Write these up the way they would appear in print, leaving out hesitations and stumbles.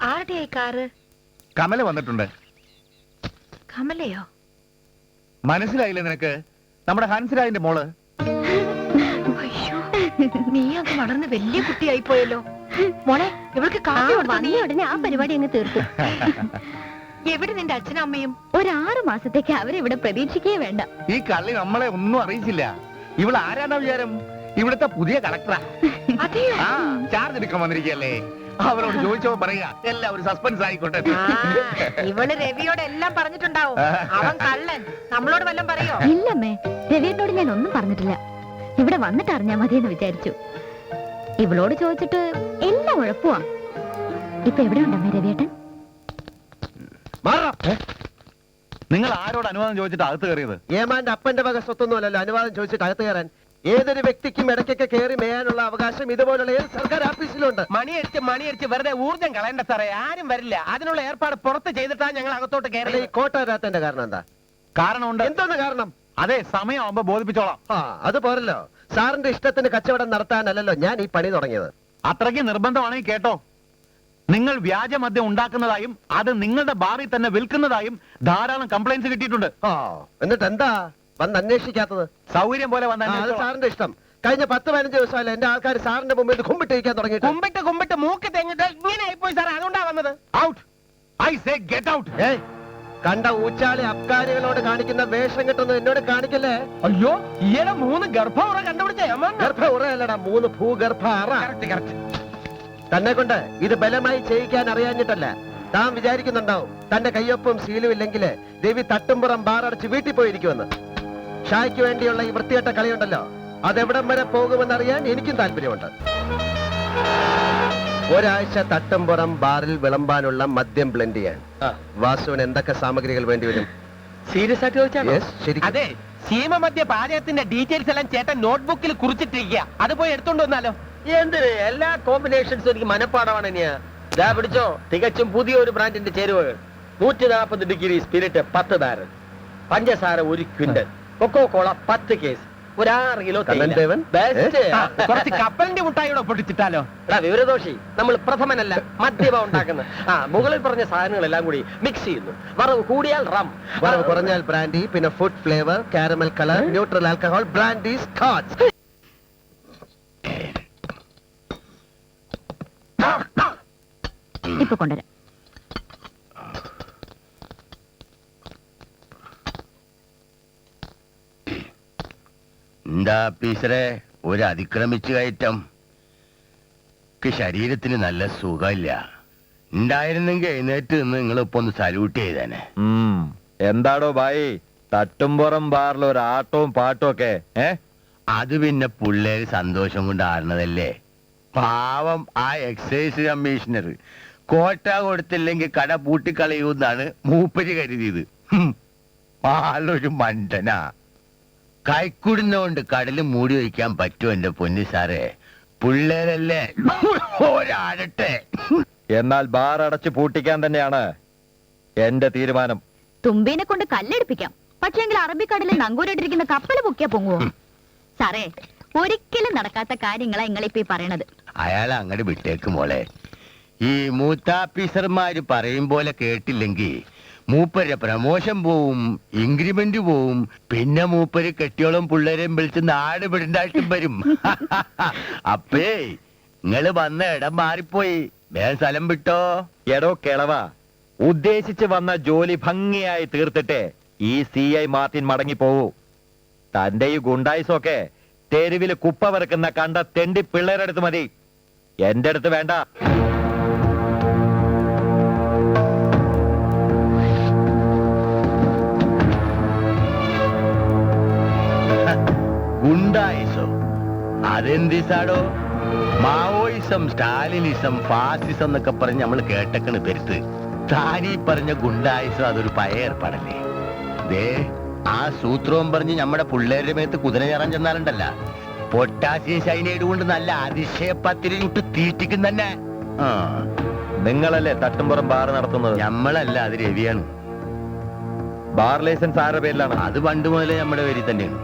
ആരുടെയായി car? Kamala വന്നിട്ടുണ്ട്. കമലയോ? മനസ്സിലായില്ലേ നിനക്ക്? നമ്മുടെ ഹൻസരാജിന്റെ മോള്. അയ്യോ, നീ അങ്ങ് വളർന്ന് വലിയ കുട്ടിയായി പോയല്ലോ. മോളെ, ഇവൾക്ക് കാപ്പി വന്ന ഉടനെ ആ പരിപാടി അങ്ങ് തീർത്തു. എവിടെ നിന്റെ അച്ഛനും അമ്മയും? ഒരു 6 മാസത്തേക്ക് അവരിവിടെ പ്രതീക്ഷിക്കേ വേണ്ട. ഈ കള്ളി നമ്മളെ ഒന്നും അറിയിച്ചില്ല. ഇവൾ ആരാണ് വിചാരം? ഇവിടുത്തെ പുതിയ കളക്ടറാ. അതെയോ? ആ, ചാർജ് എടുക്കാൻ വന്നിരിക്കല്ലേ. അവരോട് ചോദിച്ചോ പറയാ, എല്ലാവരും സസ്പെൻസ് ആയിക്കോട്ടെ. ഇവള് രവിയോട് എല്ലാം പറഞ്ഞിട്ടുണ്ടാവും. അവൻ കള്ളൻ. നമ്മളോട് വല്ലതും പറയോ? ഇല്ലമ്മേ, രവിയേട്ടനോട് ഞാൻ ഒന്നും പറഞ്ഞിട്ടില്ല. ഇവിടെ വന്നിട്ട് അറിഞ്ഞാ മതിയെന്ന് വിചാരിച്ചു. ഇവളോട് ചോദിച്ചിട്ട് എല്ലാം ഉഴപ്പുവാ. ഇപ്പൊ എവിടെ ഉണ്ടമ്മേ രവിയേട്ടൻ? നിങ്ങൾ ആരോട് അനുവാദം ചോദിച്ചിട്ട് അകത്ത് കയറിയത്? ഏമാന്റെ അപ്പന്റെ വക സ്വത്തൊന്നുമല്ലല്ലോ അനുവാദം ചോദിച്ചിട്ട് അകത്ത് കയറാൻ. ഏതൊരു വ്യക്തിക്കും ഇടയ്ക്കൊക്കെ കയറി മേയാനുള്ള അവകാശം ഇതുപോലുള്ള ഏത് സർക്കാർ ഓഫീസിലുണ്ട്. മണിയടിച്ച് വെറുതെ ഊർജ്ജം കളയണ്ട സാറേ. ആരും വരില്ല. അതിനുള്ള ഏർപ്പാട് പുറത്ത് ചെയ്തിട്ടാണ് ഞങ്ങൾ അകത്തോട്ട് കയറി. ഈ കോട്ട വരാത്തതിന്റെ കാരണം എന്താ? കാരണമുണ്ട്. എന്താണ് കാരണം? അതെ, സമയമാകുമ്പോ ബോധിപ്പിച്ചോളാം. ആ, അത് പോരല്ലോ. സാറിന്റെ ഇഷ്ടത്തിന് കച്ചവടം നടത്താനല്ലല്ലോ ഞാൻ ഈ പണി തുടങ്ങിയത്. അത്രയ്ക്ക് നിർബന്ധമാണെങ്കിൽ കേട്ടോ. നിങ്ങൾ വ്യാജ മദ്യം ഉണ്ടാക്കുന്നതായും അത് നിങ്ങളുടെ ബാറിൽ തന്നെ വിൽക്കുന്നതായും ധാരാളം കംപ്ലൈന്റ്സ് കിട്ടിയിട്ടുണ്ട്. എന്നിട്ട് എന്താ വന്ന് അന്വേഷിക്കാത്തത്? സൗകര്യം പോലെ വന്ന അത് സാറിന്റെ ഇഷ്ടം. കഴിഞ്ഞ 10-15 ദിവസമല്ല എന്റെ ആൾക്കാർ സാറിന്റെ മുമ്പിൽ കുമ്പിട്ടിരിക്കാൻ തുടങ്ങിയിട്ട്. കുമ്പിട്ട് മൂക്ക് തെങ്ങിട്ട് ഇങ്ങനെ ആയിപ്പോയി സാറേ. അതുകൊണ്ടാ വന്നത്. Out, I say get out. കണ്ട ഊച്ചാളി അബ്കാരികളോട് കാണിക്കുന്ന വേഷം കിട്ടുന്നത് എന്നോട് കാണിക്കല്ലേ. അയ്യോ, ഈയിടെ 3 ഗർഭമുറ കണ്ടുപിടിച്ചേ. ഗർഭ ഉറയല്ലടാ, 3 ഭൂഗർഭ അറ. തന്നെ കൊണ്ട് ഇത് ബലമായി ചെയ്യിക്കാൻ അറിയാഞ്ഞിട്ടല്ല. താൻ വിചാരിക്കുന്നുണ്ടാവും തന്റെ കയ്യൊപ്പും ശീലവും ഇല്ലെങ്കിൽ രവി തട്ടുംപുറം ബാറടച്ച് വീട്ടിൽ പോയിരിക്കുമെന്ന്. ഷായ്ക്ക് വേണ്ടിയുള്ള ഈ വൃത്തികെട്ട കളിയുണ്ടല്ലോ, അതെവിടം വരെ പോകുമെന്നറിയാൻ എനിക്കും താല്പര്യമുണ്ട്. ഒരാഴ്ച തട്ടുംപുറം ബാറിൽ വിളമ്പാനുള്ള മദ്യം ബ്ലെൻഡ് ചെയ്യാൻ വാസുവിന് എന്തൊക്കെ സാമഗ്രികൾ വേണ്ടി വരും? സീരിയസ് ആയിട്ട് ചോദിച്ചാണോ? ശരി. അതെ, സീമ മദ്യ പാചകത്തിന്റെ ഡീറ്റെയിൽസ് എല്ലാം ചേട്ടൻ നോട്ട്ബുക്കിൽ കുറിച്ചിട്ടിരിക്കുക. അത് പോയി എടുത്തോണ്ട് വന്നാലോ? എന്തിന്? എല്ലാ കോമ്പിനേഷൻസും എനിക്ക് മനപ്പാടമാണ്. ഇതാ പിടിച്ചോ, തികച്ചും പുതിയൊരു ബ്രാൻഡിന്റെ ചേരുവകൾ. 140 ഡിഗ്രി സ്പിരിറ്റ് 10 ബാരൽ, പഞ്ചസാര 1 ക്വിന്റൽ, കൊക്കോ കോള 10 കേസ്, ഒരു 6 കിലോ കുറച്ച് കപ്പലിന്റെ മുട്ടായിയുടെ പൊട്ടിച്ചിട്ടാലോ? വിവരദോഷി, നമ്മൾ പ്രഥമനല്ല മദ്യപ ഉണ്ടാക്കുന്നത്. മുകളിൽ പറഞ്ഞ സാധനങ്ങളെല്ലാം കൂടി മിക്സ് ചെയ്യുന്നു. വറവ് കൂടിയാൽ റം, വറവ് കുറഞ്ഞാൽ ബ്രാൻഡി, പിന്നെ food flavour, caramel colour, neutral alcohol, brandy, scotch. ഇപ്പൊ കൊണ്ടുവരാം. എന്താ പീസറെ ഒരു അതിക്രമിച്ചു കയറ്റം? ശരീരത്തിന് നല്ല സുഖമില്ല. ഉണ്ടായിരുന്നെങ്കിൽ എഴുന്നേറ്റ് നിന്ന് നിങ്ങളിപ്പോ ഒന്ന് സല്യൂട്ട് ചെയ്തേനെ. എന്താടോ ഭായി, തട്ടുംപുറം ബാറിൽ ഒരു ആട്ടവും പാട്ടും ഒക്കെ? അത് പിന്നെ പിള്ളേര് സന്തോഷം കൊണ്ട് ആടുന്നതല്ലേ. പാവം ആ എക്സൈസ് കമ്മീഷണർ കോട്ട കൊടുത്തില്ലെങ്കിൽ കട പൂട്ടിക്കളയൂന്നാണ് മൂപ്പര് കരുതിയത്. ആളൊരു മണ്ടനാ. കൈക്കുടുന്നോണ്ട് കടല് മൂടി വയ്ക്കാൻ പറ്റുമോ എന്റെ പൊന്നു സാറേ? പിള്ളേരല്ലേ, ഒരാടട്ടെ. എന്നാൽ ബാർ അടച്ച് പൂട്ടിക്കാൻ തന്നെയാണ് എന്റെ തീരുമാനം. തുമ്പീനെ കൊണ്ട് കല്ലെടുപ്പിക്കാം, പക്ഷേങ്കിൽ അറബിക്കടലിൽ നങ്കൂരിട്ടിരിക്കുന്ന കപ്പല് പൊക്കിയാ പൊങ്ങുവോ? സാറേ, ഒരിക്കലും നടക്കാത്ത കാര്യങ്ങളാ നിങ്ങളിപ്പോ പറയണത്. അയാൾ അങ്ങോട്ട് വിട്ടേക്ക് മോളെ. ഈ മൂത്താഫീസർമാര് പറയും പോലെ കേട്ടില്ലെങ്കിൽ മൂപ്പര് പ്രമോഷൻ പോവും, ഇൻക്രിമെന്റ് പോവും, പിന്നെ മൂപ്പര് കെട്ടിയോളം പിള്ളേരെയും വിളിച്ച് നാട് വിടണ്ടായിട്ടും വരും. അപ്പേ നിങ്ങള് വന്ന ഇടം മാറിപ്പോയി, വേഗം സ്ഥലം വിട്ടോ. എടോ കിളവാ, ഉദ്ദേശിച്ച് വന്ന ജോലി ഭംഗിയായി തീർത്തിട്ട് ഈ CI മാർട്ടിൻ മടങ്ങിപ്പോവൂ. തന്റെ ഈ ഗുണ്ടായിസൊക്കെ തെരുവില് കുപ്പ വറുക്കുന്ന കണ്ട തെണ്ടി പിള്ളേരുടെ അടുത്ത് മതി, എന്റെ അടുത്ത് വേണ്ട. ഗുണ്ടായിസോ? അതെന്തിസാടോ? മാവോയിസം, സ്റ്റാലിനിസം, ഫാസിസം എന്നൊക്കെ പറഞ്ഞ് നമ്മൾ കേട്ടക്കണ് പെരുത്ത്. താനീ പറഞ്ഞ ഗുണ്ടായിസം അതൊരു പഴയ ഏർപ്പാടല്ലേ? ദേ, ആ സൂത്രവും പറഞ്ഞ് നമ്മുടെ പിള്ളേരുടെ മേത്ത് കുതിര കയറാൻ ചെന്നാലുണ്ടല്ല, പൊട്ടാസ്യം സൈനൈഡ് കൊണ്ട് നല്ല അതിശയപ്പത്തിരി ചുട്ട് തീറ്റിക്കും തന്നെ. നിങ്ങളല്ലേ തട്ടുംപുറം ബാർ നടത്തുന്നത്? നമ്മളല്ല, അത് രവിയാണ്. ബാർ ലൈസൻസ് ആരുടെ പേരിലാണ്? അത് പണ്ട് മുതലേ നമ്മുടെ പേരിൽ തന്നെയാണ്.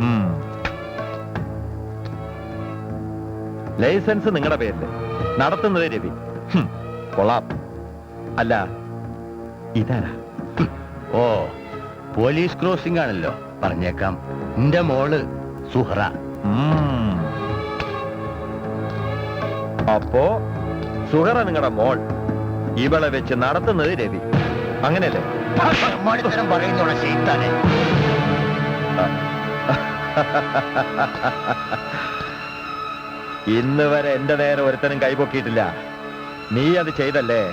ലൈസൻസ് നിങ്ങളുടെ പേരില്, നടത്തുന്നത് രവി. കൊള്ളാം. അല്ല ഇതാരാ? ഓ പോലീസ് ക്രോസിംഗ് ആണല്ലോ, പറഞ്ഞേക്കാം. എന്റെ മോള് സുഹറ. ഉം. അപ്പോ സുഹറ നിങ്ങളുടെ മോൾ, ഇവളെ വെച്ച് നടത്തുന്നത് രവി, അങ്ങനെയല്ലേ? മണിത്തരം പറയുന്നോളെ ചെയ്താനെ. ഇന്ന് വരെ എന്റെ നേരെ ഒരുത്തനും കൈപൊക്കിയിട്ടില്ല. നീ അത് ചെയ്തല്ലേ?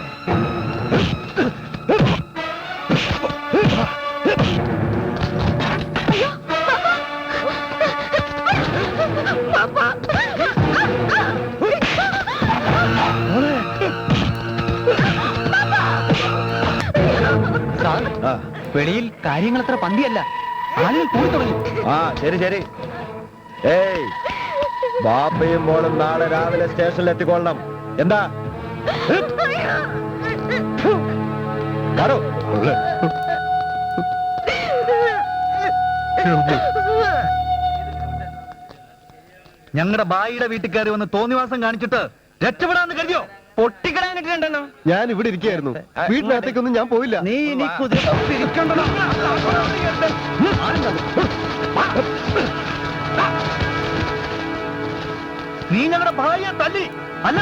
ആ, വെളിയിൽ കാര്യങ്ങൾ അത്ര പന്തിയല്ല, ആളുകൾ കൂടി തുടങ്ങി. ആ ശരി ശരി. ഏയ്, ബാപ്പയും മോളും നാളെ രാവിലെ സ്റ്റേഷനിൽ എത്തിക്കൊള്ളണം. എന്താ? ഞങ്ങളുടെ ബായിയുടെ വീട്ടിൽ കയറി വന്ന് തോന്നിവാസം കാണിച്ചിട്ട് രക്ഷപ്പെടാന്ന് കരുതിയോ? പൊട്ടിക്കിടാനിട്ടുണ്ടോ? ഞാൻ ഇവിടെ ഇരിക്കുകയായിരുന്നു, വീടിനകത്തേക്കൊന്നും ഞാൻ പോയില്ല. നീ ഇനി കുതിര പിരിക്കണ്ടല്ലോ. നീ ഞങ്ങളുടെ ഭാര്യയെ തല്ലി അല്ല